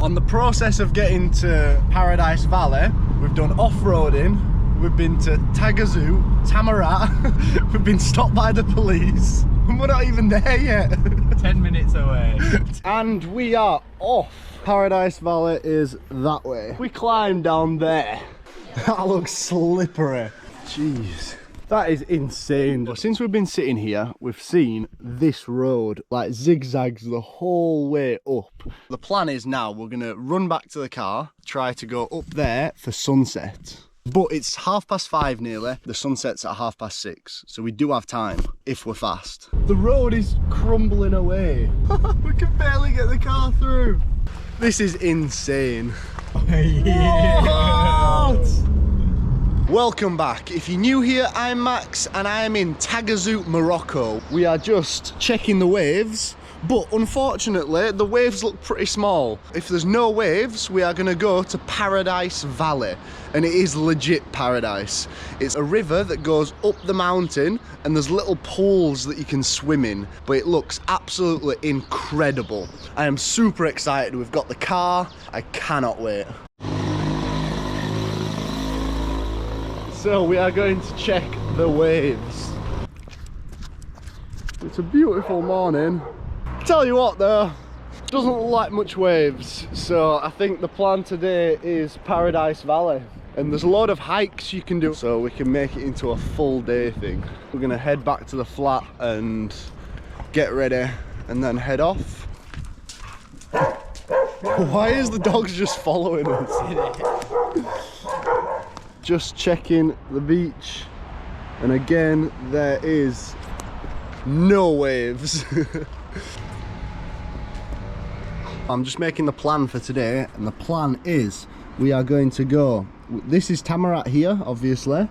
On the process of getting to Paradise Valley, we've done off-roading, we've been to Taghazout, Tamarat, we've been stopped by the police, and we're not even there yet. 10 minutes away. And we are off. Paradise Valley is that way. We climbed down there. That looks slippery. Jeez. That is insane. But since we've been sitting here, we've seen this road like zigzags the whole way up. The plan is now we're gonna run back to the car, try to go up there for sunset. But it's 5:30 nearly. The sunset's at 6:30, so we do have time if we're fast. The road is crumbling away. We can barely get the car through. This is insane. What? Welcome back. If you're new here, I'm Max and I am in Taghazout, Morocco. We are just checking the waves, but unfortunately the waves look pretty small. If there's no waves, we are going to go to Paradise Valley, and it is legit paradise. It's a river that goes up the mountain and there's little pools that you can swim in, but it looks absolutely incredible. I am super excited. We've got the car. I cannot wait. So we are going to check the waves. It's a beautiful morning. Tell you what though, doesn't look like much waves. So I think the plan today is Paradise Valley. And there's a lot of hikes you can do, so we can make it into a full day thing. We're gonna head back to the flat and get ready and then head off. Why is the dogs just following us? Just checking the beach, and again there is no waves. I'm just making the plan for today, and the plan is we are going to go, this is Tamarat here obviously,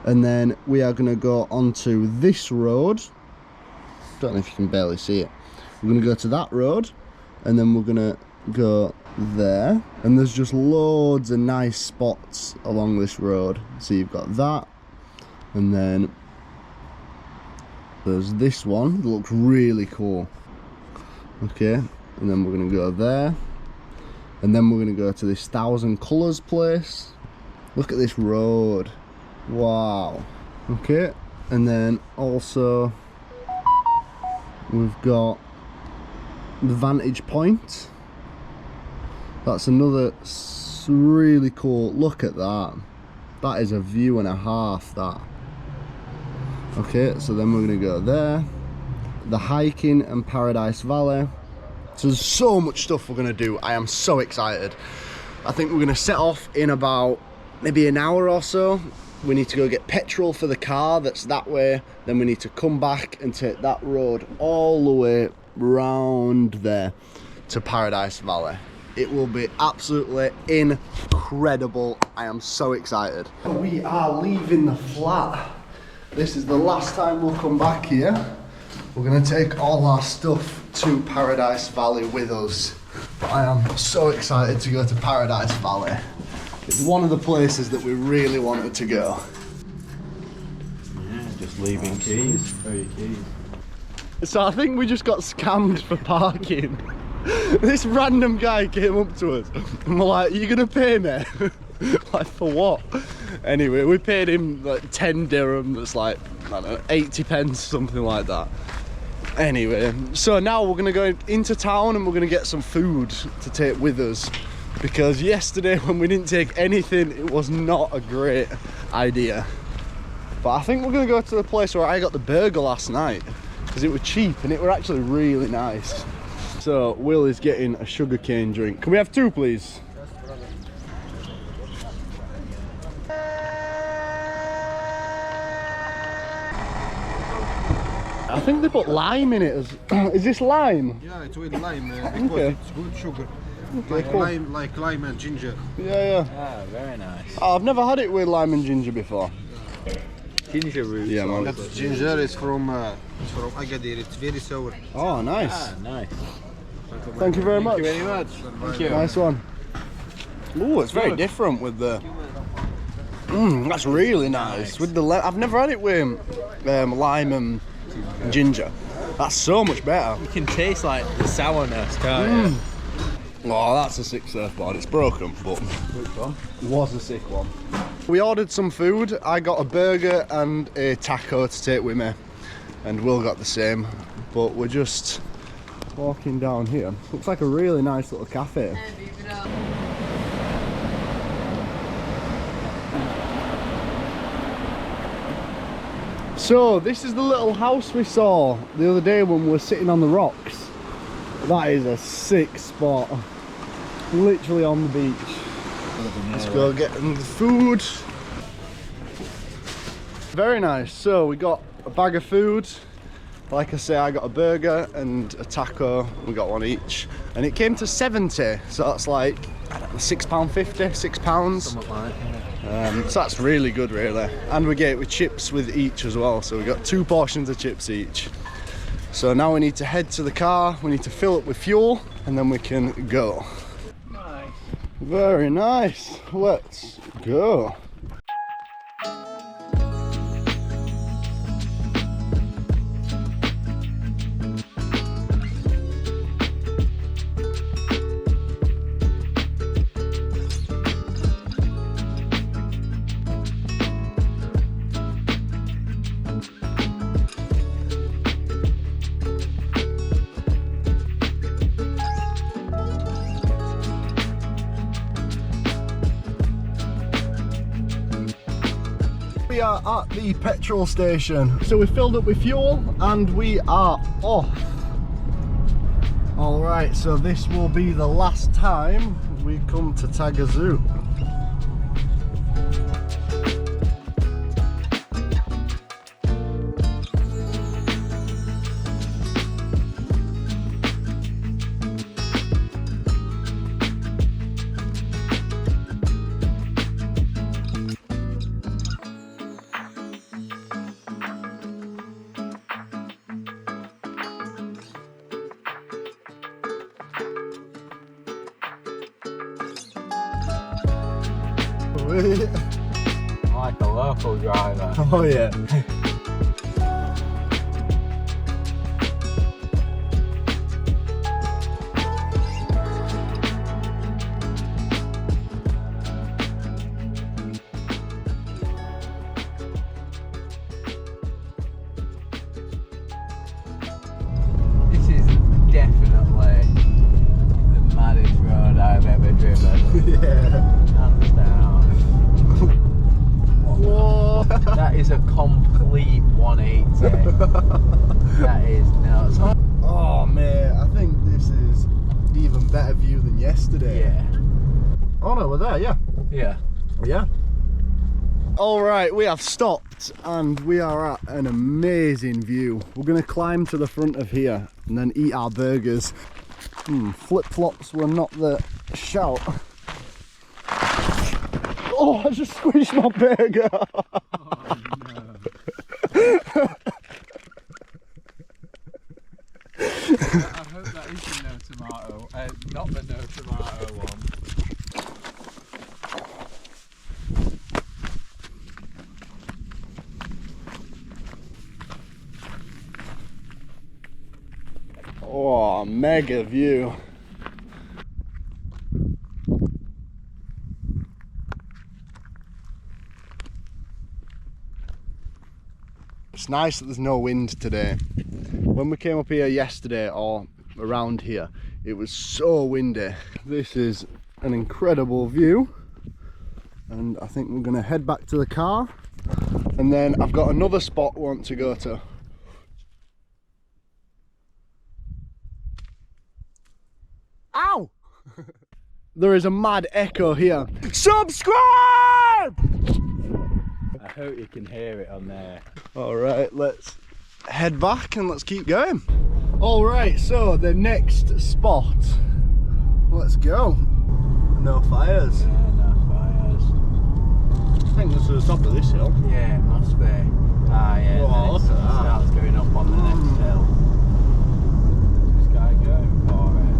and then we are going to go onto this road. Don't know if you can barely see it. We're going to go to that road, and then we're going to go there, and there's just loads of nice spots along this road. So you've got that, and then there's this one that looks really cool. Okay, and then we're gonna go there, and then we're gonna go to this 1,000 Colours place. Look at this road, wow. Okay, and then also we've got the vantage point. That's another really cool, look at that. That is a view and a half, that. Okay, so then we're gonna go there. The hiking and Paradise Valley. So there's so much stuff we're gonna do. I am so excited. I think we're gonna set off in about maybe an hour or so. We need to go get petrol for the car that's that way. Then we need to come back and take that road all the way round there to Paradise Valley. It will be absolutely incredible. I am so excited. We are leaving the flat. This is the last time we'll come back here. We're gonna take all our stuff to Paradise Valley with us. I am so excited to go to Paradise Valley. It's one of the places that we really wanted to go. Yeah, just leaving keys. Oh, your keys. So I think we just got scammed for parking. This random guy came up to us and we're like, "Are you gonna pay me?" Like, for what? Anyway, we paid him like 10 dirham, that's like, I don't know, 80 pence, something like that. Anyway, so now we're gonna go into town and we're gonna get some food to take with us, because yesterday when we didn't take anything, it was not a great idea. But I think we're gonna go to the place where I got the burger last night, because it was cheap and it were actually really nice. So Will is getting a sugarcane drink. Can we have two, please? I think they put lime in it. Is this lime? Yeah, it's with lime because Okay. it's good sugar. Okay, Like cool. lime and ginger. Yeah. Ah, very nice. Oh, I've never had it with lime and ginger before. Ginger root. Yeah, man. That's ginger. It's from Agadir. It's very sour. Oh, nice. Ah, nice. Thank you very much. Thank you very much. Thank you. Nice one. Ooh, it's very different with the... that's really nice. With the I've never had it with lime and ginger. That's so much better. You can taste like the sourness, can't you? Oh, that's a sick surfboard. It's broken, but Which one? it was a sick one. We ordered some food. I got a burger and a taco to take with me, and Will got the same. But we're just walking down here. Looks like a really nice little cafe. So this is the little house we saw the other day when we were sitting on the rocks. That is a sick spot. Literally on the beach. Let's go get the food. Very nice. So we got a bag of food. Like I say, I got a burger and a taco. We got one each. And it came to 70. So that's like, I don't know, £6.50, £6. Something like that. So that's really good, really. And we get it with chips with each as well. So we got 2 portions of chips each. So now we need to head to the car. We need to fill up with fuel and then we can go. Nice. Very nice. Let's go. We are at the petrol station. So we filled up with fuel and we are off. Alright, so this will be the last time we come to Taghazout. Like a local driver. Oh yeah. This is definitely the maddest road I've ever driven. Yeah. Hands down. Whoa. That is a complete 180. That is nuts. Oh mate, I think this is even better view than yesterday. Yeah. Oh no, we're there, yeah. Yeah. Yeah. Alright, we have stopped and we are at an amazing view. We're going to climb to the front of here and then eat our burgers. Flip-flops were not the shout. Oh, I just squished my burger. Oh, no. I hope that is the no tomato, not the no tomato one. Oh, mega view. It's nice that there's no wind today. When we came up here yesterday or around here, it was so windy. This is an incredible view. And I think we're gonna head back to the car. And then I've got another spot I want to go to. Ow! There is a mad echo here. Subscribe! I hope you can hear it on there. Alright, let's head back and let's keep going. Alright, so the next spot. Let's go. No fires. Yeah, no fires. I think this is the top of this hill. Yeah, it must be. Ah, yeah. Whoa, look at that. Starts going up on the next hill. This guy going for it.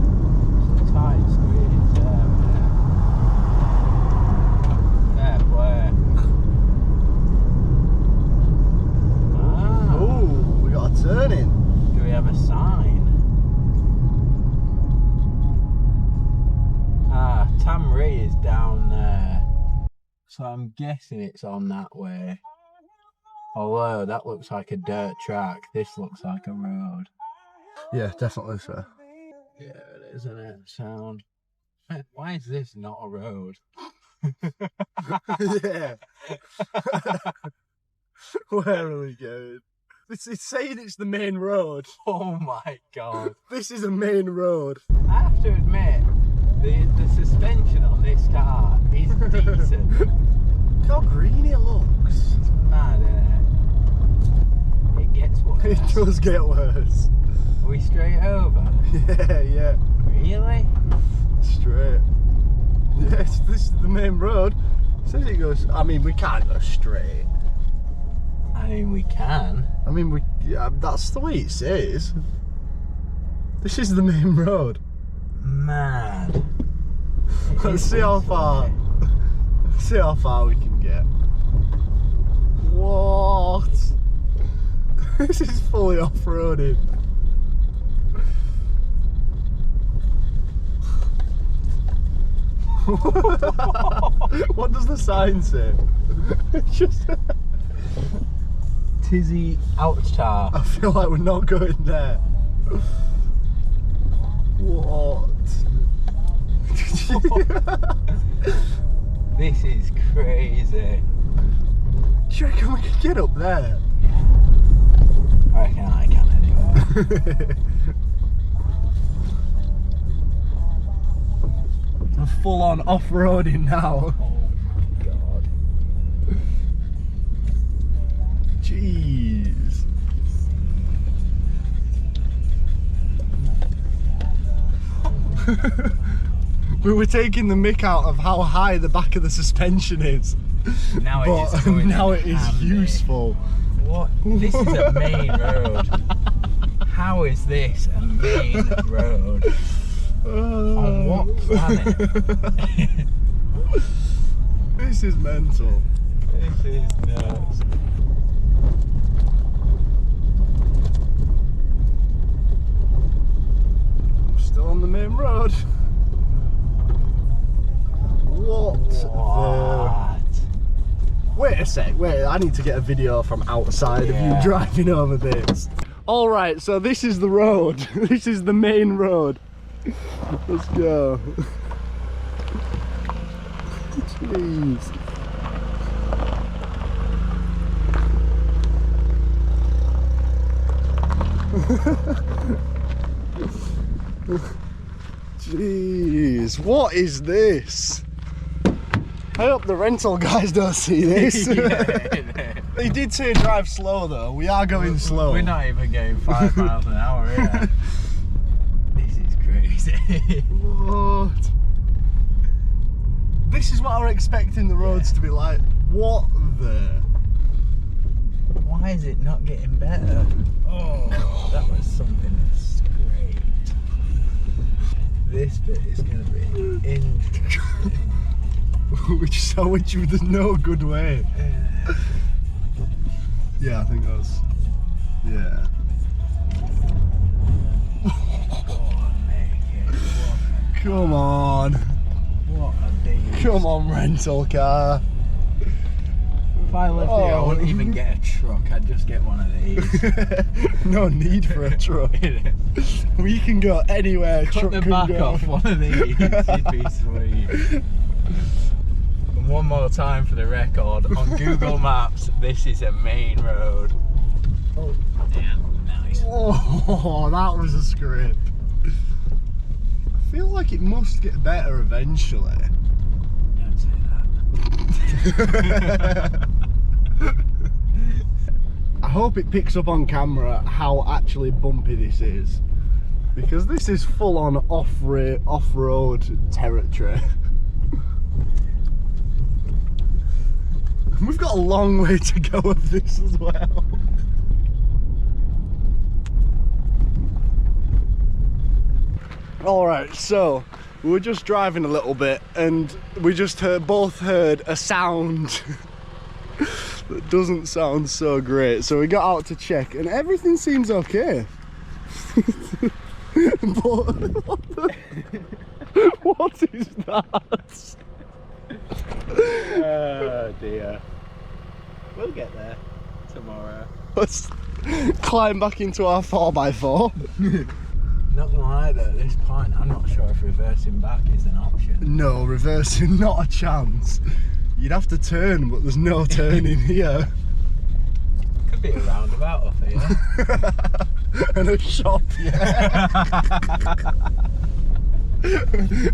It's a tight squeeze there, man. Fair play. Ah. Oh, we got a turn in. Do we have a sign? Tamri is down there, so I'm guessing it's on that way. Although that looks like a dirt track, this looks like a road. Yeah, definitely so. Yeah, it is, isn't it? Sound. Why is this not a road? Yeah. Where are we going? It's saying it's the main road. Oh my god. This is a main road. I have to admit, the suspension on this car is decent. Look how green it looks. It's mad, isn't it? It gets worse. It does get worse. Are we straight over? Yeah, yeah. Really? Straight. Yes, this is the main road. It says it goes. I mean, we can't go straight. I mean, we can. I mean, yeah, that's the way it says. This is the main road. Mad. Let's see how far. Let's see how far we can get. What? This is fully off-roading. What does the sign say? Just Tizzy Ouchtar. I feel like we're not going there. What? This is crazy. Do you reckon we could get up there? I reckon I can anyway. I'm full on off-roading now. Oh god. Jeez. We were taking the mick out of how high the back of the suspension is. Now but it is coming now in it is handy. useful. What? This is a main road. How is this a main road? On what planet? This is mental. This is nuts. Still on the main road. What the... Wait a sec, wait, I need to get a video from outside of you driving over this. Alright, so this is the road. This is the main road. Let's go. Jeez. Jeez, what is this? I hope the rental guys don't see this. They did say drive slow though. We are going slow. We're not even going 5 miles an hour here. This is crazy. What? This is what I was expecting the roads to be like. What the? Why is it not getting better? Oh, that was something that's great. This bit is going to be interesting. which there's no good way. Yeah, I think that was. Yeah. Come on. What a beast. Come on, rental car. If I lived here, I wouldn't even get a truck. I'd just get one of these. No need for a truck. We can go anywhere. Cut Truck the can back go. off one of these. It'd be sweet. And one more time for the record, on Google Maps, this is a main road. Oh, yeah, nice. Oh, that was a scrape. I feel like it must get better eventually. Don't say that. I hope it picks up on camera how actually bumpy this is, because this is full on off-road territory. We've got a long way to go of this as well. Alright, so we were just driving a little bit and we just both heard a sound that doesn't sound so great. So we got out to check and everything seems okay. But What is that? Oh dear. We'll get there tomorrow. Let's climb back into our 4x4. Not gonna lie though, at this point, I'm not sure if reversing back is an option. No, reversing, not a chance. You'd have to turn, but there's no turning here. Could be a roundabout up here. And a shop, yeah.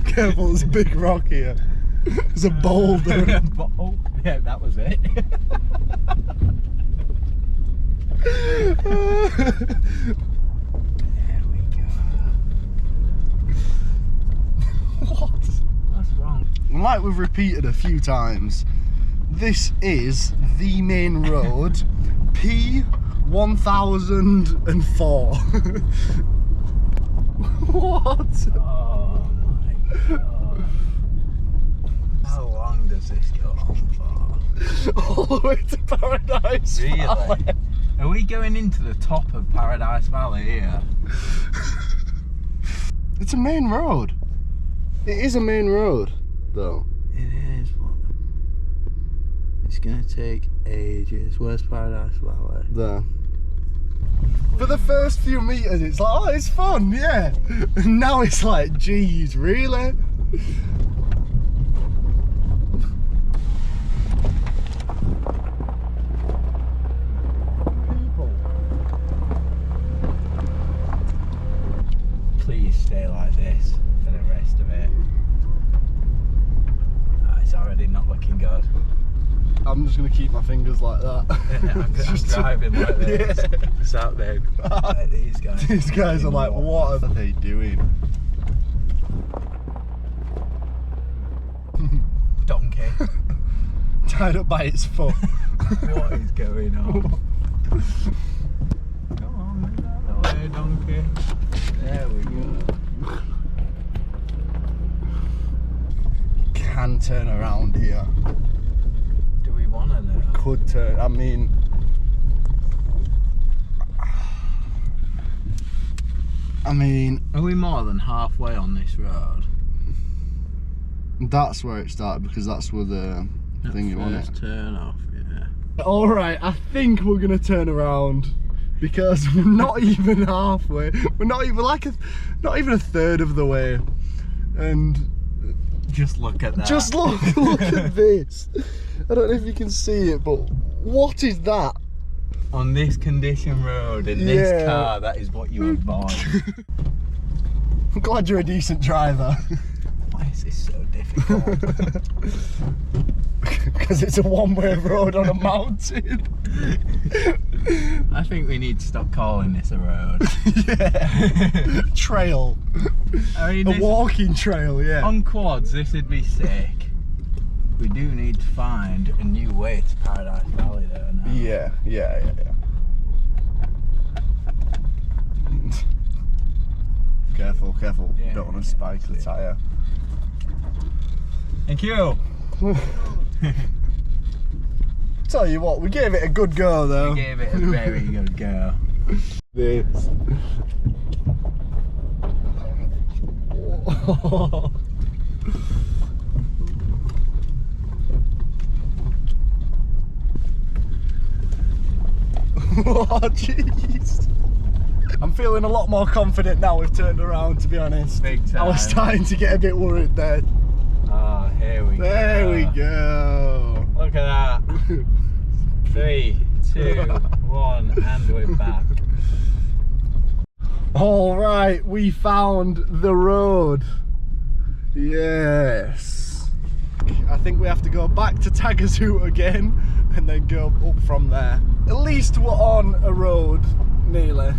Careful, there's a big rock here. There's a boulder. Oh, yeah, that was it. There we go. What? What's wrong? Like we've repeated a few times, this is the main road, P1004. What? Oh my god. How long does this go on for? All the way to Paradise Really? Valley. Are we going into the top of Paradise Valley here? It's a main road. It is a main road, though. It is, but it's gonna take ages. Where's Paradise Valley? There. For the first few meters, it's like, oh, it's fun, yeah. And now it's like, geez, really? Please stay like this for the rest of it. It's already not looking good. I'm just gonna keep my fingers like that. I'm driving like this. Yeah. It's out there. Like these guys. These guys are like, what are they doing? Donkey. Tied up by its foot. What is going on? Come on, move out of the way, donkey. There we go. Can turn around here. Do we want to though? Could turn, I mean... Are we more than halfway on this road? That's where it started, because that's where the thing you want it. First turn off, yeah. Alright, I think we're gonna turn around because we're not even halfway. We're not even not even a third of the way. And Just look at that. just look at this. I don't know if you can see it, but what is that? On this condition road, in this car, that is what you avoid. I'm glad you're a decent driver. Why is this so difficult? Because it's a one-way road on a mountain. I think we need to stop calling this a road. Yeah. Trail. I mean, A walking trail, yeah. on quads, this would be sick. We do need to find a new way to Paradise Valley though now. Yeah. Careful. Yeah, Don't want to spike the tyre. Thank you. Tell you what, we gave it a good go though. We gave it a very good go. This. Oh jeez. I'm feeling a lot more confident now we've turned around, to be honest. Big time. I was starting to get a bit worried there. Ah, here we go. There we go. Look at that. 3, 2, 1, and we're back. All right, we found the road. Yes. I think we have to go back to Taghazout again and then go up from there. At least we're on a road, nearly.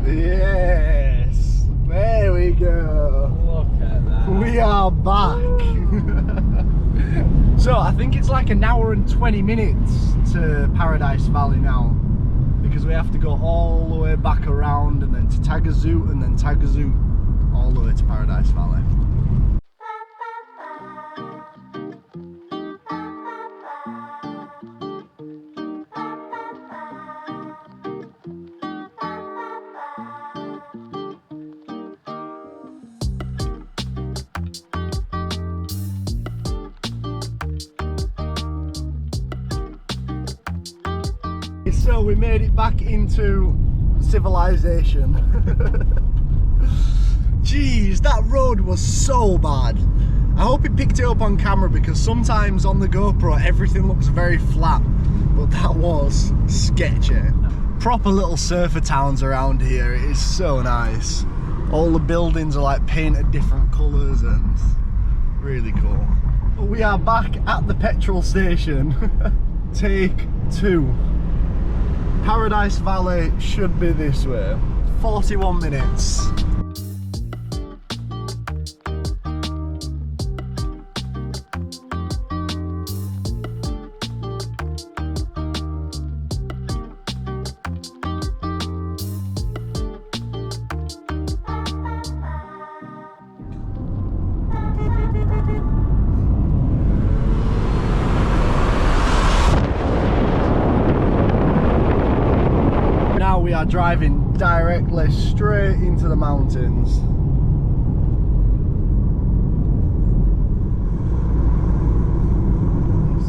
Yes. There we go. Look at that. We are back. So I think it's like an hour and 20 minutes to Paradise Valley now, because we have to go all the way back around and then to Taghazout and then Taghazout all the way to Paradise Valley. So we made it back into civilization. Jeez, that road was so bad. I hope it picked it up on camera because sometimes on the GoPro everything looks very flat, but that was sketchy. Proper little surfer towns around here. It is so nice. All the buildings are like painted different colours and really cool. We are back at the petrol station. Take 2. Paradise Valley should be this way. 41 minutes. We are driving directly straight into the mountains.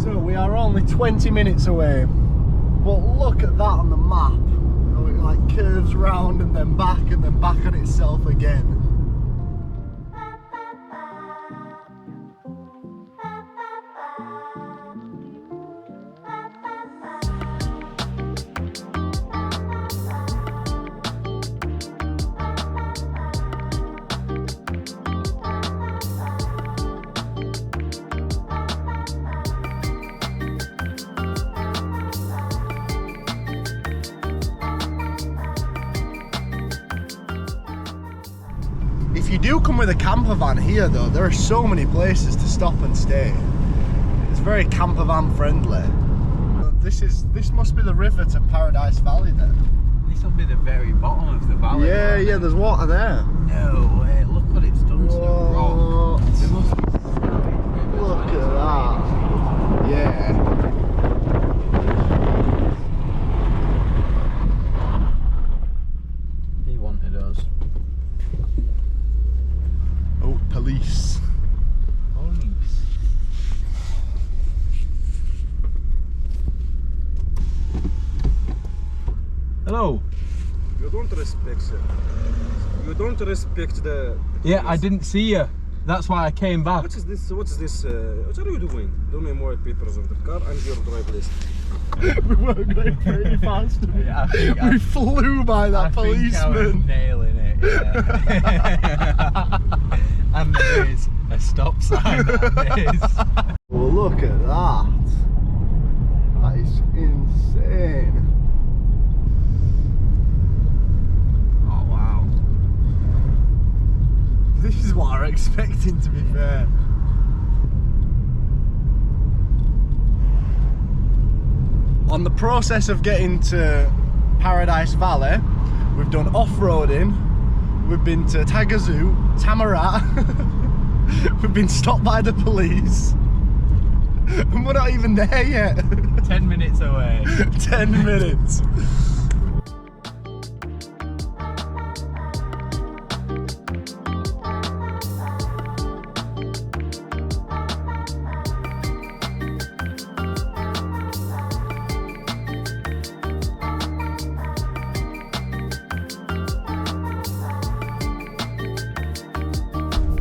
So we are only 20 minutes away, but look at that on the map. How it like curves round and then back on itself again. If you do come with a camper van here though, there are so many places to stop and stay. It's very camper van friendly. This must be the river to Paradise Valley then. This will be the very bottom of the valley. Yeah, there's water there. No way, look what it's done to the rock. There must be some Look at that. Yeah. He wanted us. Oh, police. Hello. You don't respect, sir. You don't respect the... Yeah, I didn't see you. That's why I came back. What is this? What are you doing? Don't know more papers of the car and your drive list. We weren't going pretty fast. We flew by that policeman. I was nailing it. Yeah. And there is a stop sign. There is. Well, look at that. That is insane. Oh wow. This is what I'm expecting, to be fair. On the process of getting to Paradise Valley, we've done off-roading, we've been to Taghazout, Tamarat, we've been stopped by the police, and we're not even there yet. 10 minutes away. 10 minutes.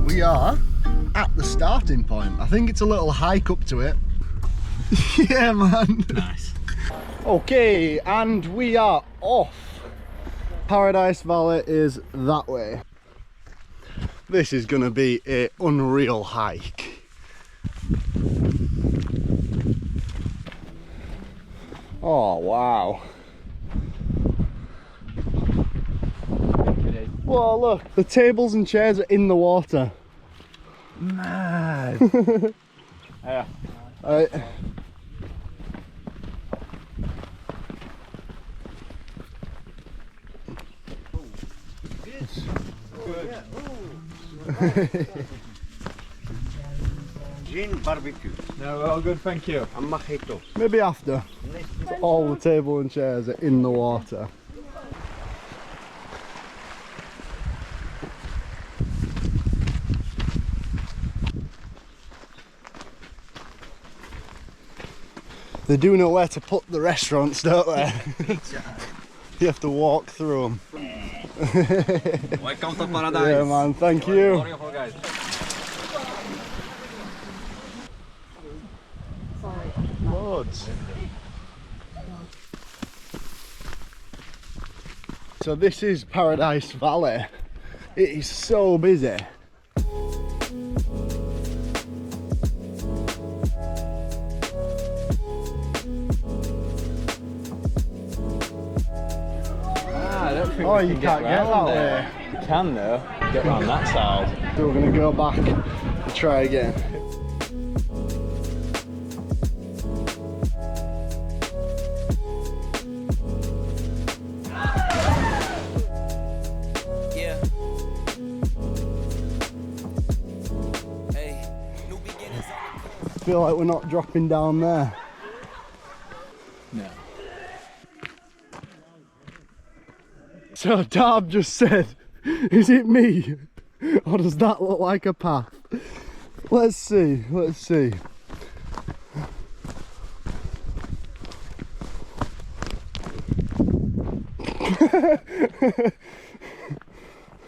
We are at the starting point. I think it's a little hike up to it. Yeah, man. Nice. Okay, and we are off. Paradise Valley is that way. This is gonna be an unreal hike. Oh wow. Whoa, look, the tables and chairs are in the water. Mad. Yeah. Alright. Gin barbecue. No, we're all good, thank you. And mojito. Maybe after. All the table and chairs are in the water. They do know where to put the restaurants, don't they? You have to walk through them. Welcome to paradise. Yeah, man, thank you. Loads. So this is Paradise Valley. It is so busy. Oh, you can't get that way. You can though. Get around that side. So we're going to go back and try again. Yeah. Hey, new beginnings on the I feel like we're not dropping down there. No. So Dab just said, is it me? Or does that look like a path? Let's see, let's see.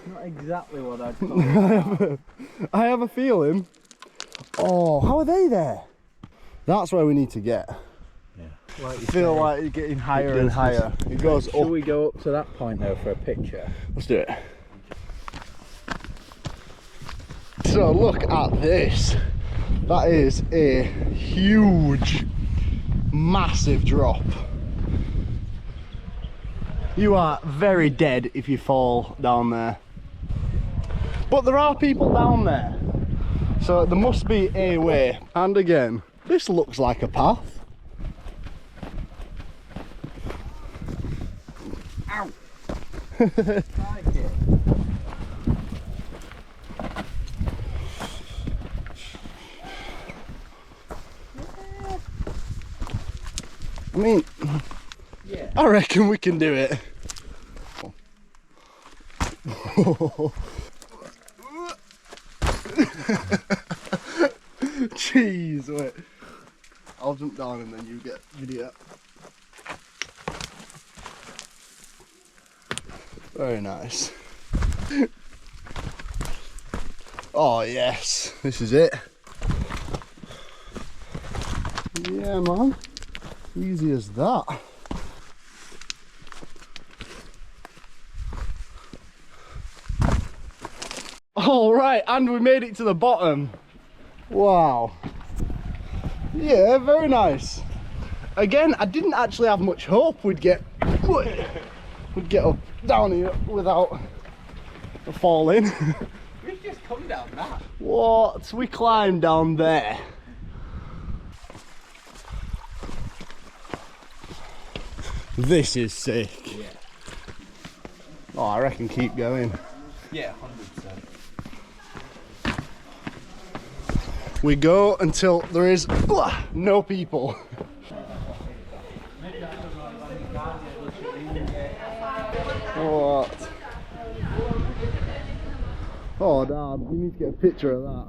Not exactly what I'd call it. I have a feeling. Oh, how are they there? That's where we need to get. Like I feel like you're getting higher and higher. It goes Shall up. we go up to that point though for a picture? Let's do it. So look at this. That is a huge, massive drop. You are very dead if you fall down there. But there are people down there. So there must be a way. And again, this looks like a path. Ow. I mean, Yeah. I reckon we can do it. Jeez, wait. I'll jump down and then you get video. Very nice. Oh yes, this is it. Yeah man, easy as that. All right, and we made it to the bottom. Wow. Yeah, very nice. Again, I didn't actually have much hope we'd get up down here without falling. We've just come down that. What? We climbed down there. This is sick. Yeah. Oh, I reckon keep going. Yeah, 100%. We go until there is no people. What? Oh, damn, you need to get a picture of that.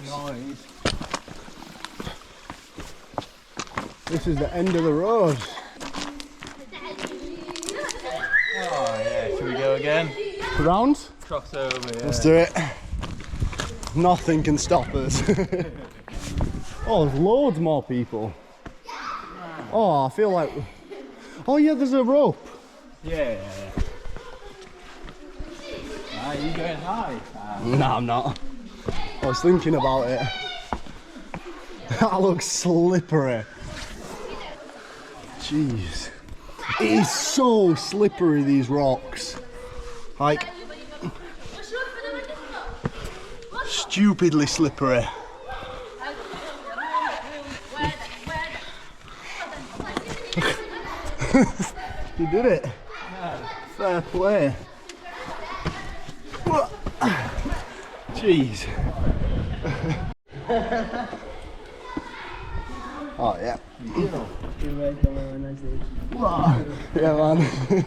Nice. This is the end of the road. Oh yeah, should we go again? Round? Cross over, yeah. Let's do it. Nothing can stop us. Oh, there's loads more people. Oh, I feel like... Oh yeah, there's a rope. Yeah. Are you going high? No, I'm not. I was thinking about it. That looks slippery. Jeez. It is so slippery, these rocks. Like, stupidly slippery. You did it. Fair play. Jeez. Oh yeah. Yeah, man.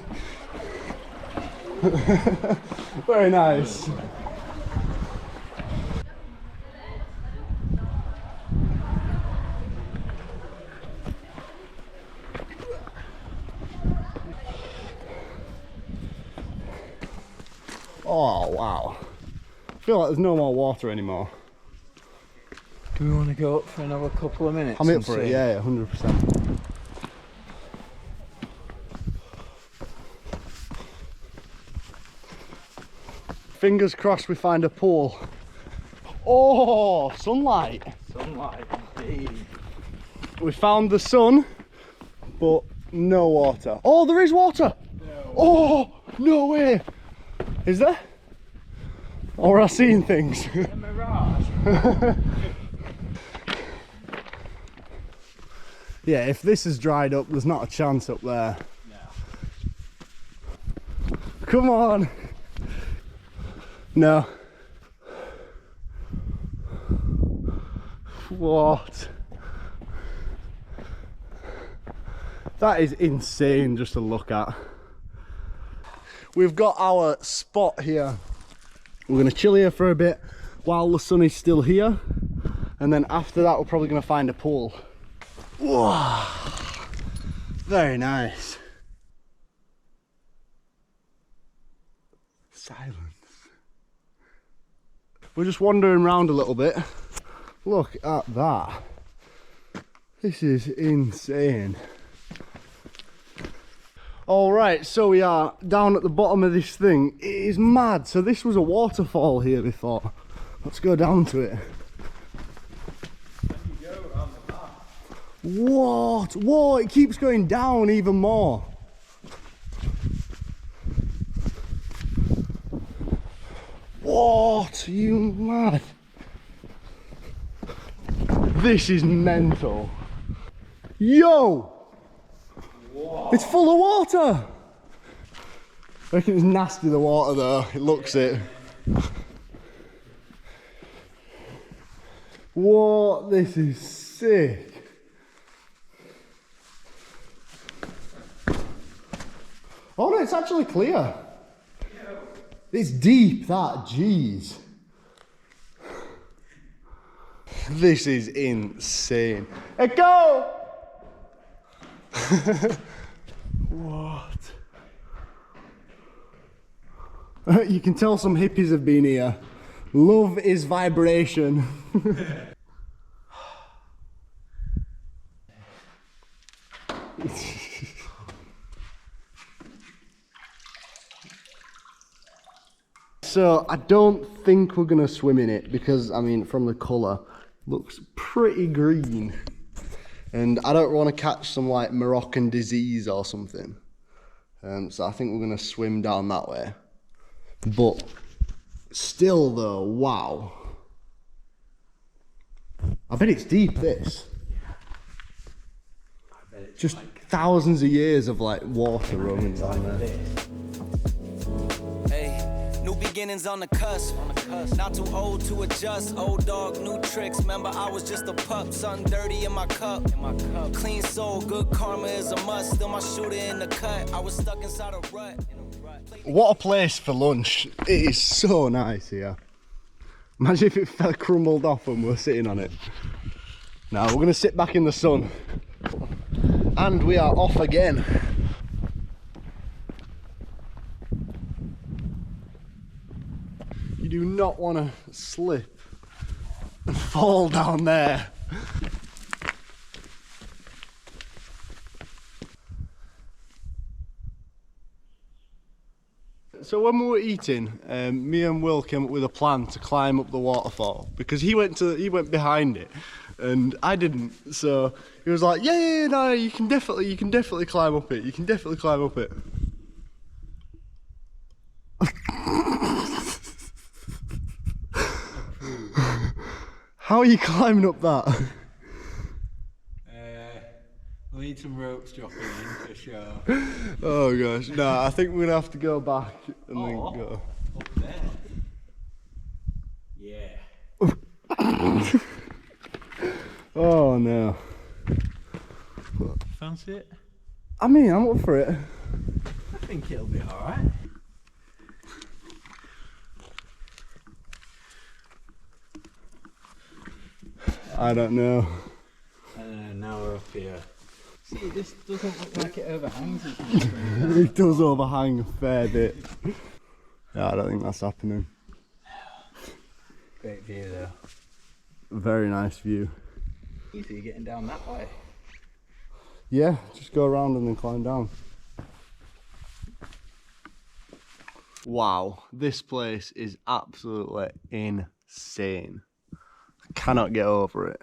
Very nice. Oh wow. I feel like there's no more water anymore. Do we want to go up for another couple of minutes? I'm in for it, yeah, 100%. Fingers crossed we find a pool. Oh, sunlight. Sunlight, indeed. We found the sun, but no water. Oh, there is water. No. Oh, no way. Is there? Or am I seeing things? A mirage. Yeah, if this is dried up, there's not a chance up there. No. Come on. No. What? That is insane just to look at. We've got our spot here. We're going to chill here for a bit while the sun is still here. And then after that, we're probably going to find a pool. Whoa. Very nice. Silence. We're just wandering around a little bit. Look at that. This is insane. Alright, so we are down at the bottom of this thing. It is mad. So this was a waterfall here before. Let's go down to it. What? Whoa, it keeps going down even more. What? Are you mad? This is mental. Yo! Whoa. It's full of water! I reckon it's nasty, the water though. It looks it. What? This is sick. Oh no, it's actually clear. It's deep, that, jeez. This is insane. Echo! What? You can tell some hippies have been here. Love is vibration. So I don't think we're gonna swim in it because, I mean, from the colour, looks pretty green. And I don't want to catch some like Moroccan disease or something. So I think we're gonna swim down that way. But still though, wow. I bet it's deep, this. I bet it's just like thousands of years of like water running down there. this. New beginnings on the cusp. Not too old to adjust. Old dog, new tricks. Remember, I was just a pup. Something dirty in my cup. Clean soul, good karma is a must. Still my shooter in the cut. I was stuck inside a rut. What a place for lunch. It is so nice here. Imagine if it fell crumbled off when we were sitting on it. Now we're going to sit back in the sun. And we are off again. You do not want to slip and fall down there. So when we were eating, me and Will came up with a plan to climb up the waterfall because he went behind it and I didn't. So he was like, yeah, no, you can definitely climb up it. You can definitely climb up it. How are you climbing up that? We'll need some ropes dropping in for sure. Oh gosh, no, I think we're gonna have to go back and then go. Up there. Yeah. Oh no. Fancy it? I mean, I'm up for it. I think it'll be alright. I don't know. Now we're up here. See, this doesn't look like it overhangs as much. It does overhang a fair bit. Yeah, I don't think that's happening. Great view though. Very nice view. Easy getting down that way. Yeah, just go around and then climb down. Wow, this place is absolutely insane. I cannot get over it.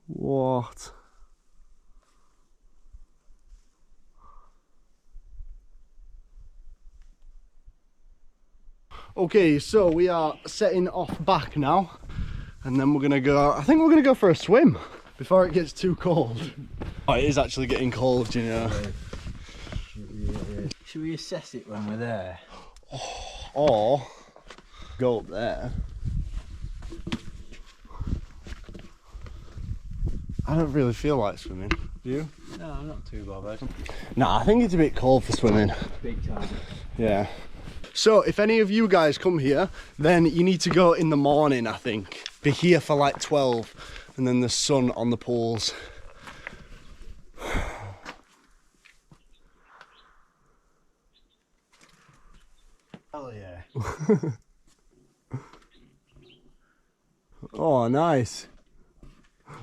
What? Okay, so we are setting off back now, and then we're gonna go, I think we're gonna go for a swim before it gets too cold. Oh, it is actually getting cold, you know. Should we assess it when we're there? Or go up there. I don't really feel like swimming. Do you? No, I'm not too bothered. Nah, I think it's a bit cold for swimming. Big time. Yeah. So if any of you guys come here, then you need to go in the morning, I think. Be here for like 12, and then the sun on the pools. Oh yeah. Oh, nice.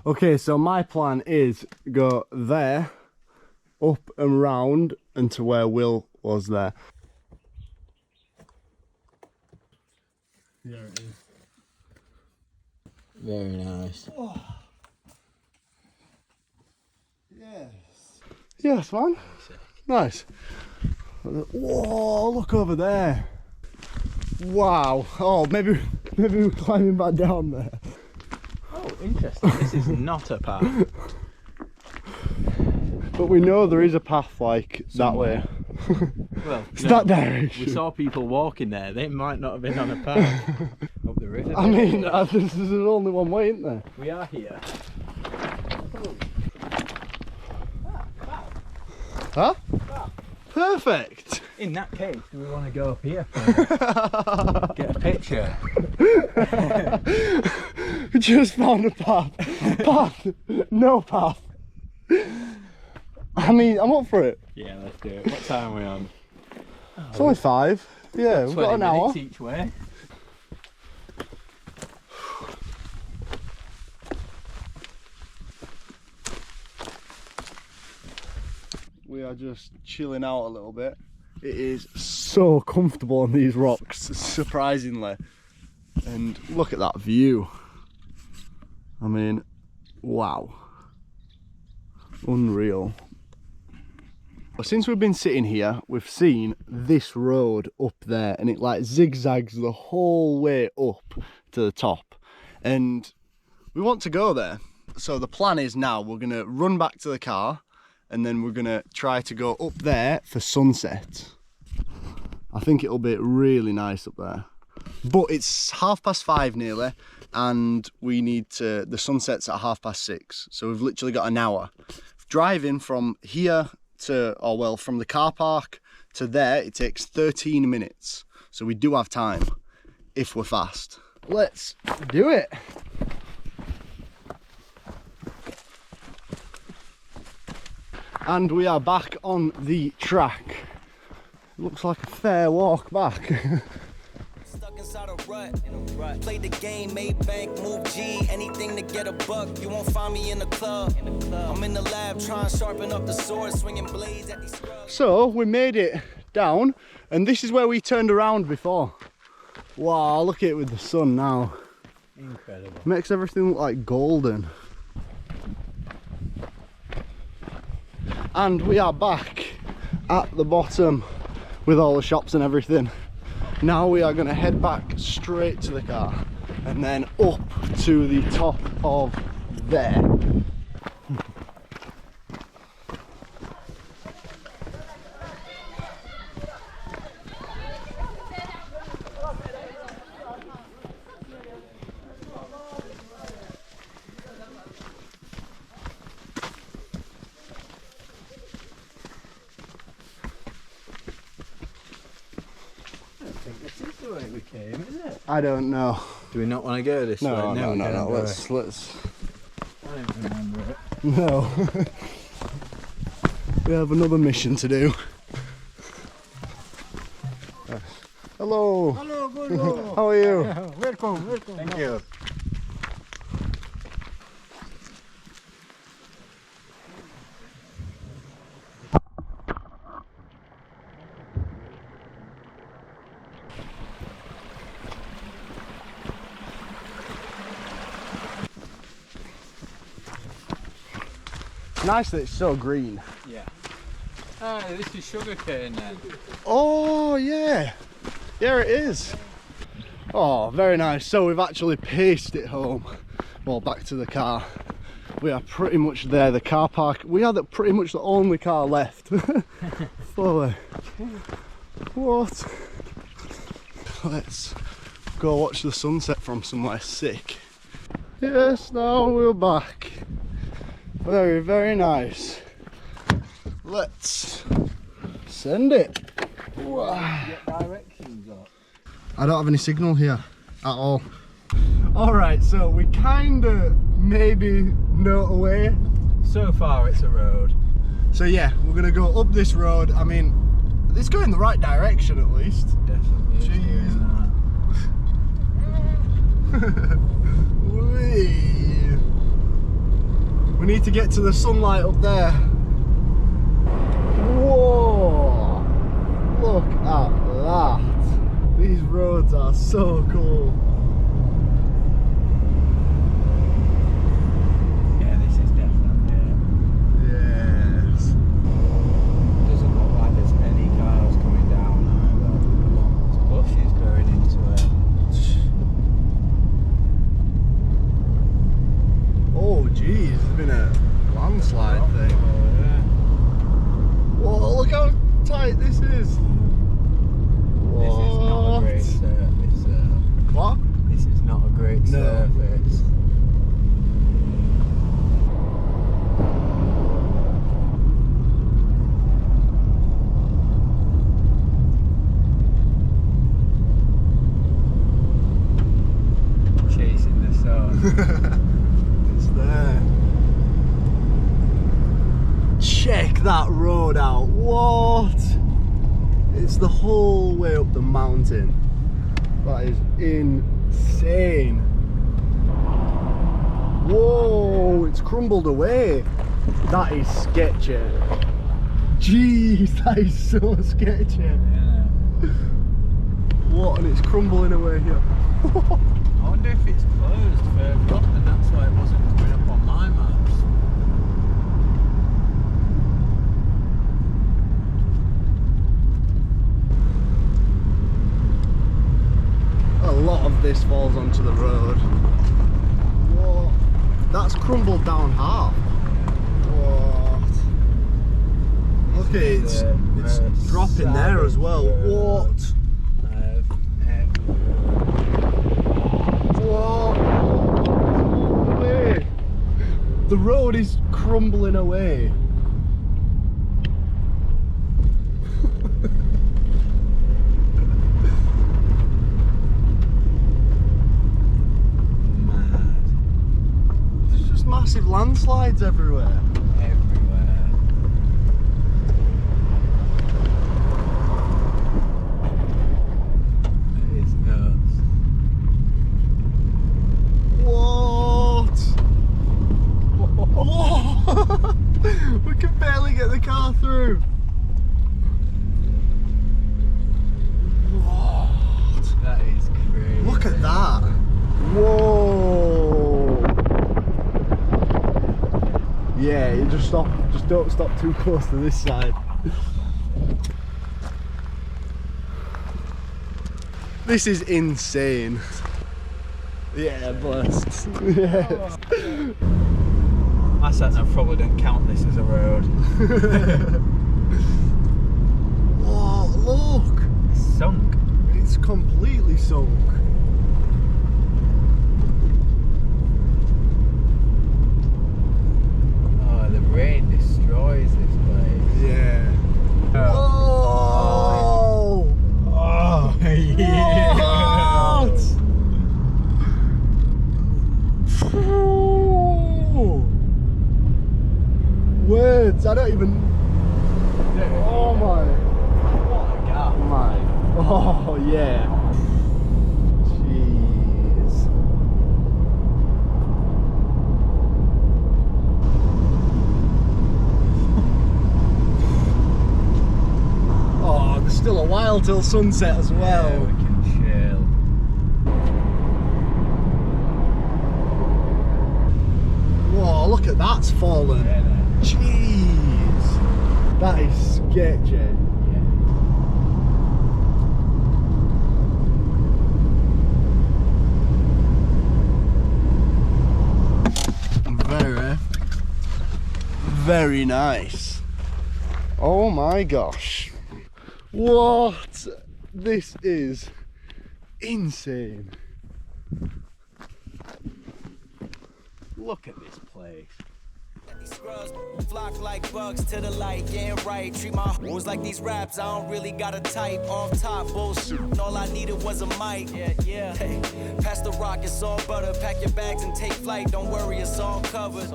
Okay, so my plan is go there, up and round, and to where Will was there. There it is. Very nice. Oh. Yes. Yes, man. Nice. Whoa, look over there. Wow. Oh, maybe we're climbing back down there. Oh, interesting. This is not a path. But we know there is a path like Somewhere. that way. Well, It's that direction. we saw people walking there. They might not have been on a path. Up the river. I mean, there's only one way, isn't there? We are here. Huh? Perfect. In that case, do we want to go up here? Get a picture. We just found a path. Path. No path. I mean, I'm up for it. Yeah, let's do it. What time are we on? It's only 5. Yeah, we've got an hour. 20 minutes each way. We are just chilling out a little bit. It is so comfortable on these rocks, surprisingly. And look at that view. I mean, wow. Unreal. Since we've been sitting here, we've seen this road up there, and it like zigzags the whole way up to the top. And we want to go there. So the plan is now we're gonna run back to the car, and then we're gonna try to go up there for sunset. I think it'll be really nice up there. But it's 5:30 nearly, and we need to, the sunset's at 6:30. So we've literally got an hour. Driving from here to, or well, from the car park to there, it takes 13 minutes. So we do have time if we're fast. Let's do it. And we are back on the track. Looks like a fair walk back. Stuck inside a rut, played the game, made bank, move G, anything to get a buck. You won't find me in the club. I'm in the lab trying to sharpen up the sword, swinging blades at these scrubs. So we made it down, and this is where we turned around before. Wow, look at it with the sun now. Incredible. Makes everything look like golden. And we are back at the bottom with all the shops and everything. Now we are going to head back straight to the car and then up to the top of there. I don't know. Do we not want to go this way? No. we don't. Let's. I don't remember it. No. We have another mission to do. Hello. Hello, bonjour. How are you? Welcome. Thank you. Nice that it's so green. Yeah. Ah, this is sugarcane then. Oh yeah, yeah it is. Oh, very nice. So we've actually paced it home. Well, back to the car. We are pretty much there. The car park. We are pretty much the only car left. Fully. What? Let's go watch the sunset from somewhere sick. Yes, now we're back. Very, very nice. Let's send it. Get directions up. I don't have any signal here at all. Alright, so we kinda maybe know a way. So far it's a road. So yeah, we're gonna go up this road. I mean, it's going the right direction at least. Definitely. is Jeez. doing Whee. We need to get to the sunlight up there. Whoa! Look at that. These roads are so cool. Yeah, this is definitely it. Yes. Doesn't look like there's any cars coming down either. There's bushes going into it. Oh geez, there's been a landslide thing. Oh, yeah. Whoa, look how tight this is. This is not a great surface. What? This is not a great No. surface. Chasing the sun. It's there. Check that road out. What? It's the whole way up the mountain. That is insane. Whoa, it's crumbled away. That is sketchy. Jeez, that is so sketchy. Yeah. What? And it's crumbling away here. I wonder if it's closed further up and that's why it wasn't coming up on my maps. A lot of this falls onto the road. What? That's crumbled down half. What? Look at it, it's dropping there as well. What? What? Wait. The road is crumbling away. There's just massive landslides everywhere. Everywhere. It is nuts. What? What? We can barely get the car through. What? That is crazy. Look at that. Whoa. Yeah, you just stop. Just don't stop too close to this side. This is insane. Yeah, blessed. Yeah. My sat-nav probably didn't count this as a road. Whoa, look. It's sunk. It's completely sunk. Oh, the rain destroys this place. Yeah. Oh. Oh. Oh, yeah. What? words. I don't even. Oh my. What a gap. My. Oh yeah. Jeez. Oh, there's still a while till sunset as well. Yeah, we can chill. Whoa, look at that's fallen. Yeah, Jeez. That is sketchy. Very, very nice. Oh my gosh. What? This is insane. Look at this place. These scrubs flock like bugs to the light, getting right. Treat my hoes like these raps. I don't really got a type. Off top bullshit. All I needed was a mic. Yeah. Hey, pass the rock, it's all butter. Pack your bags and take flight. Don't worry, it's all covered.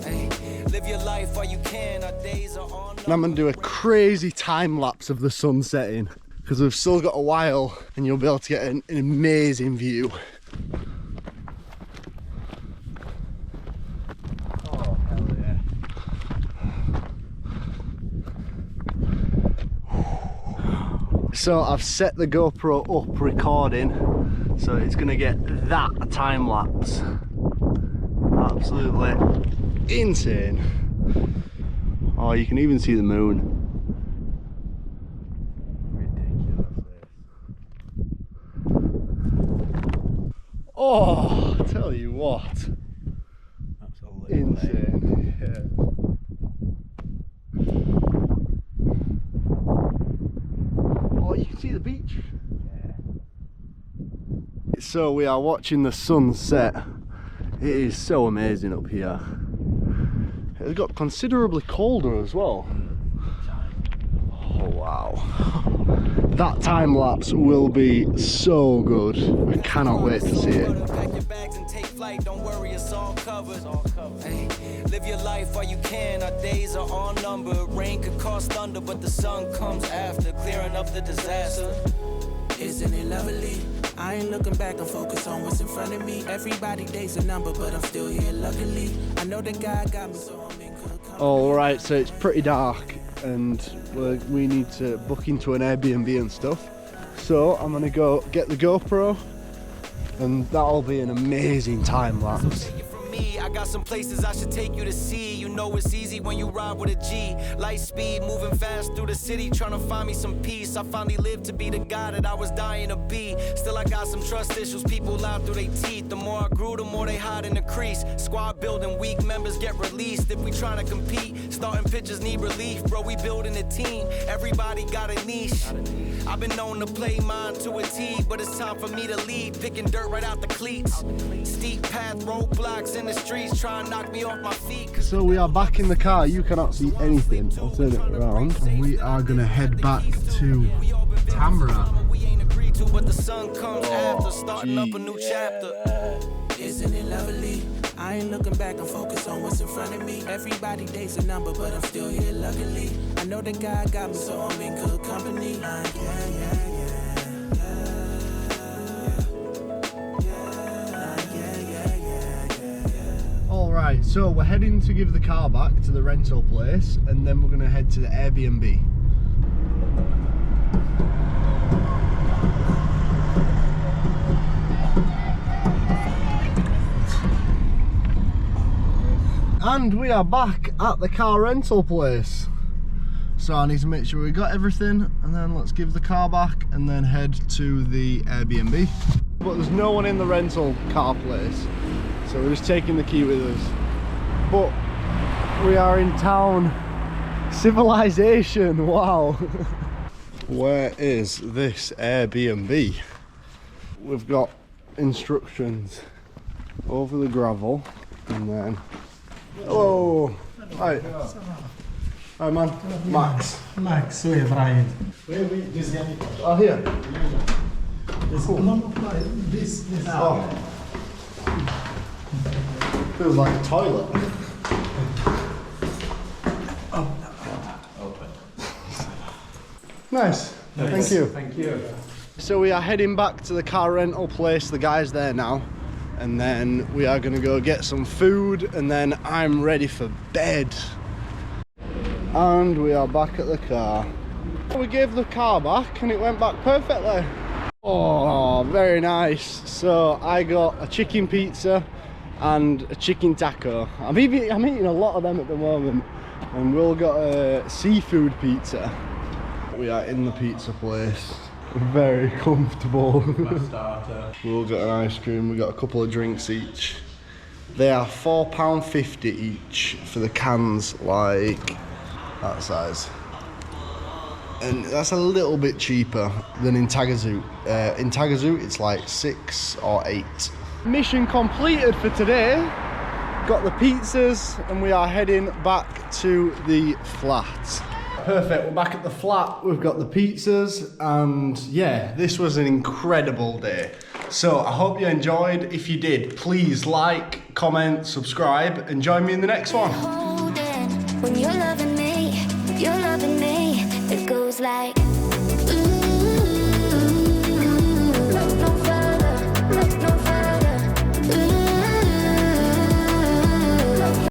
Hey, live your life while you can. Our days are on. And I'm gonna do a crazy time lapse of the sun setting because we've still got a while, and you'll be able to get an amazing view. So I've set the GoPro up recording, so it's gonna get that time lapse. Absolutely insane. Oh, you can even see the moon. Ridiculous. Oh, I tell you what. Absolutely Insane. Yeah. Oh, you can see the beach. Yeah. So we are watching the sunset. It is so amazing up here. It got considerably colder as well. Oh wow. That time lapse will be so good. I cannot wait to see it. Pack your bags and take flight. Don't worry, it's all covered. Hey, live your life while you can. Our days are all numbered. Rain could cause thunder, but the sun comes after, clearing up the disaster. Isn't it lovely? I ain't looking back, I'm focused on what's in front of me. Everybody day's a number, but I'm still here luckily. I know that God got me, so I'm in good company. Alright, so it's pretty dark and we need to book into an Airbnb and stuff. So I'm gonna go get the GoPro and that'll be an amazing time lapse. Take it from me, I got some places I should take you to see. You know it's easy when you ride with a G. Light speed, moving fast through the city, trying to find me some peace. I finally lived to be the guy that I was dying to be. Still I got some trust issues, people lie through their teeth. The more I grew, the more they hide in the crease. Squad building, weak members get released. If we trying to compete, starting pitchers need relief. Bro, we building a team, everybody got a niche. I've been known to play mine to a T, but it's time for me to lead. Picking dirt right out the cleats. Steep path, roadblocks in the streets, trying to knock me off my feet. So we are back in the car, you cannot see anything. I'll turn it around. And we are gonna head back to Tamra. We ain't agreed to, but the sun comes after, starting up a new chapter. Isn't it lovely? I ain't looking back, I'm focused on what's in front of me. Everybody day's a number, but I'm still here luckily. I know that God got me, so I'm in good company. Alright, so we're heading to give the car back to the rental place and then we're gonna head to the Airbnb. And we are back at the car rental place. So I need to make sure we got everything and then let's give the car back and then head to the Airbnb. But there's no one in the rental car place, so we're just taking the key with us. But we are in town. Civilization, wow. Where is this Airbnb? We've got instructions over the gravel and then hello. Hi. Hi man. Max. Max, we have Ryan. Oh here. This. Oh. Feels like a toilet. Open. Nice. Thank you. Thank you. So we are heading back to the car rental place. The guy's there now. And then we are going to go get some food. And then I'm ready for bed. And we are back at the car. We gave the car back and it went back perfectly. Oh, very nice. So I got a chicken pizza and a chicken taco. I'm eating a lot of them at the moment. And Will got a seafood pizza. We are in the pizza place. Very comfortable. Starter. We'll get an ice cream. We got a couple of drinks each. They are £4.50 each for the cans, like that size. And that's a little bit cheaper than in Taghazout. In Taghazout, it's like 6 or 8. Mission completed for today. Got the pizzas, and we are heading back to the flat. Perfect, we're back at the flat. We've got the pizzas, and yeah, this was an incredible day. So I hope you enjoyed. If you did, please like, comment, subscribe, and join me in the next one. When you're loving me, it goes like